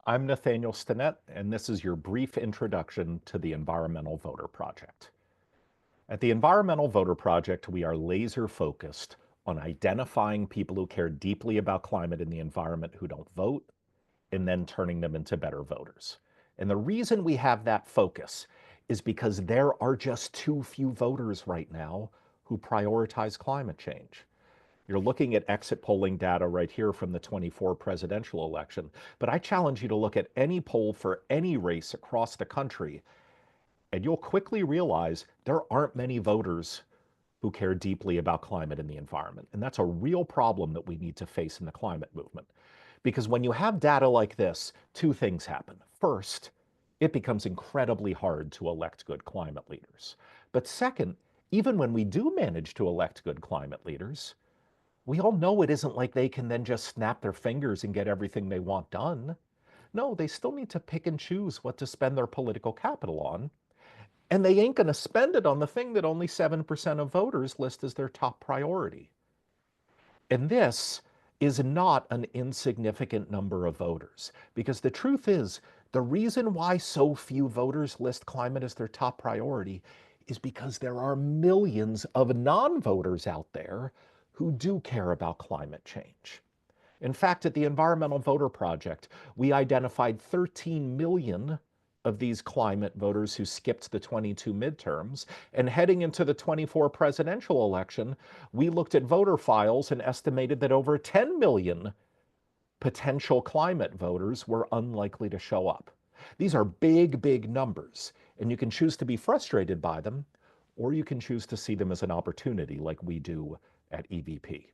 I'm Nathaniel Stinnett, and this is your brief introduction to the Environmental Voter Project. At the Environmental Voter Project, we are laser focused on identifying people who care deeply about climate and the environment who don't vote, and then turning them into better voters. And the reason we have that focus is because there are just too few voters right now who prioritize climate change. You're looking at exit polling data right here from the 24 presidential election, but I challenge you to look at any poll for any race across the country, and you'll quickly realize there aren't many voters who care deeply about climate and the environment. And that's a real problem that we need to face in the climate movement. Because when you have data like this, two things happen. First, it becomes incredibly hard to elect good climate leaders. But second, even when we do manage to elect good climate leaders, we all know it isn't like they can then just snap their fingers and get everything they want done. No, they still need to pick and choose what to spend their political capital on. And they ain't going to spend it on the thing that only 7% of voters list as their top priority. And this is not an insignificant number of voters, because the truth is, the reason why so few voters list climate as their top priority is because there are millions of non voters out there who do care about climate change. In fact, at the Environmental Voter Project, we identified 13 million of these climate voters who skipped the 22 midterms. And heading into the 24 presidential election, we looked at voter files and estimated that over 10 million potential climate voters were unlikely to show up. These are big, big numbers, and you can choose to be frustrated by them, or you can choose to see them as an opportunity like we do at EVP.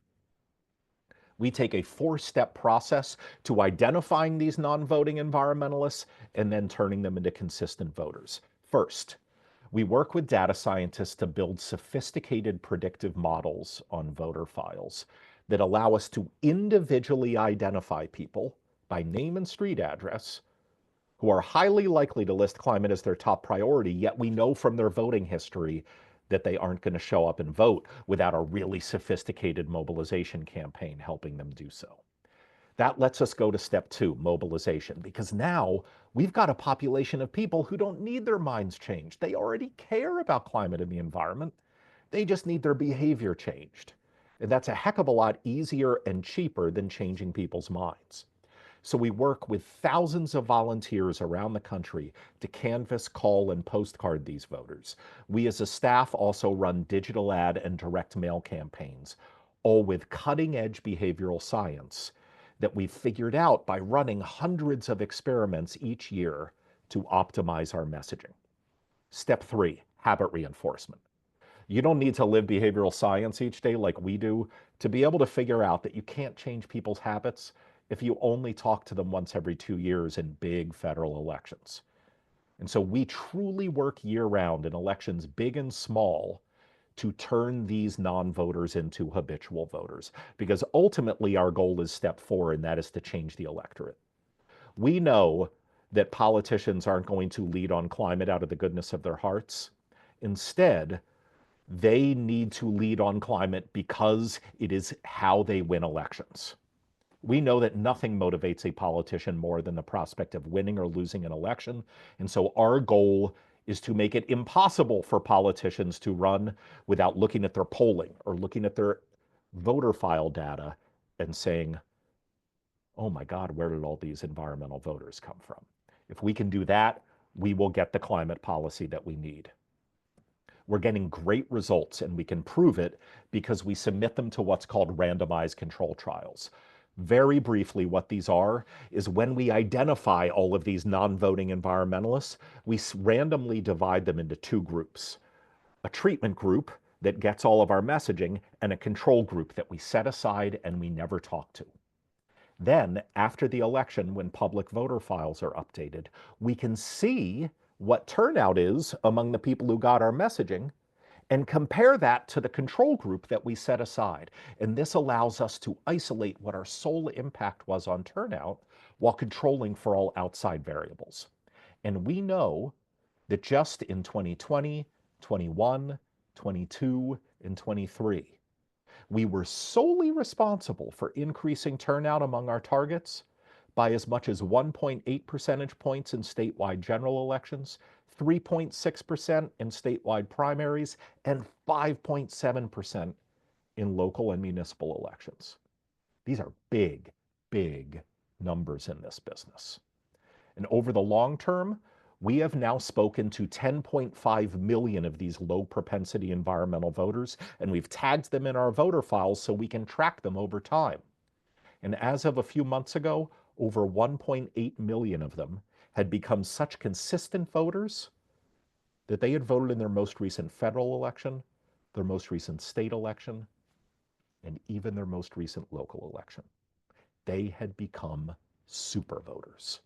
We take a four-step process to identifying these non-voting environmentalists and then turning them into consistent voters. First, we work with data scientists to build sophisticated predictive models on voter files that allow us to individually identify people by name and street address who are highly likely to list climate as their top priority, yet we know from their voting history that they aren't going to show up and vote without a really sophisticated mobilization campaign helping them do so. That lets us go to step two, mobilization, because now we've got a population of people who don't need their minds changed. They already care about climate and the environment. They just need their behavior changed. And that's a heck of a lot easier and cheaper than changing people's minds. So we work with thousands of volunteers around the country to canvass, call, and postcard these voters. We as a staff also run digital ad and direct mail campaigns, all with cutting-edge behavioral science that we've figured out by running hundreds of experiments each year to optimize our messaging. Step three, habit reinforcement. You don't need to live behavioral science each day like we do to be able to figure out that you can't change people's habits if you only talk to them once every 2 years in big federal elections. And so we truly work year round in elections big and small to turn these non-voters into habitual voters, because ultimately our goal is step four, and that is to change the electorate. We know that politicians aren't going to lead on climate out of the goodness of their hearts. Instead, they need to lead on climate because it is how they win elections. We know that nothing motivates a politician more than the prospect of winning or losing an election. And so our goal is to make it impossible for politicians to run without looking at their polling or looking at their voter file data and saying, oh my God, where did all these environmental voters come from? If we can do that, we will get the climate policy that we need. We're getting great results, and we can prove it because we submit them to what's called randomized control trials. Very briefly, what these are is when we identify all of these non-voting environmentalists, we randomly divide them into two groups. A treatment group that gets all of our messaging, and a control group that we set aside and we never talk to. Then, after the election, when public voter files are updated, we can see what turnout is among the people who got our messaging and compare that to the control group that we set aside. And this allows us to isolate what our sole impact was on turnout while controlling for all outside variables. And we know that just in 2020, 21, 22, and 23, we were solely responsible for increasing turnout among our targets by as much as 1.8 percentage points in statewide general elections, 3.6% in statewide primaries, and 5.7% in local and municipal elections. These are big, big numbers in this business. And over the long term, we have now spoken to 10.5 million of these low propensity environmental voters, and we've tagged them in our voter files so we can track them over time. And as of a few months ago, over 1.8 million of them had become such consistent voters that they had voted in their most recent federal election, their most recent state election, and even their most recent local election. They had become super voters.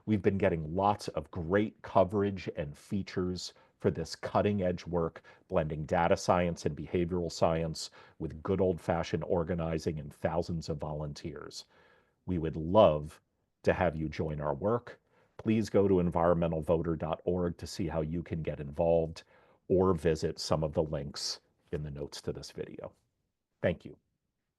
We've been getting lots of great coverage and features for this cutting edge work, blending data science and behavioral science with good old fashioned organizing and thousands of volunteers. We would love to have you join our work. Please go to environmentalvoter.org to see how you can get involved or visit some of the links in the notes to this video. Thank you.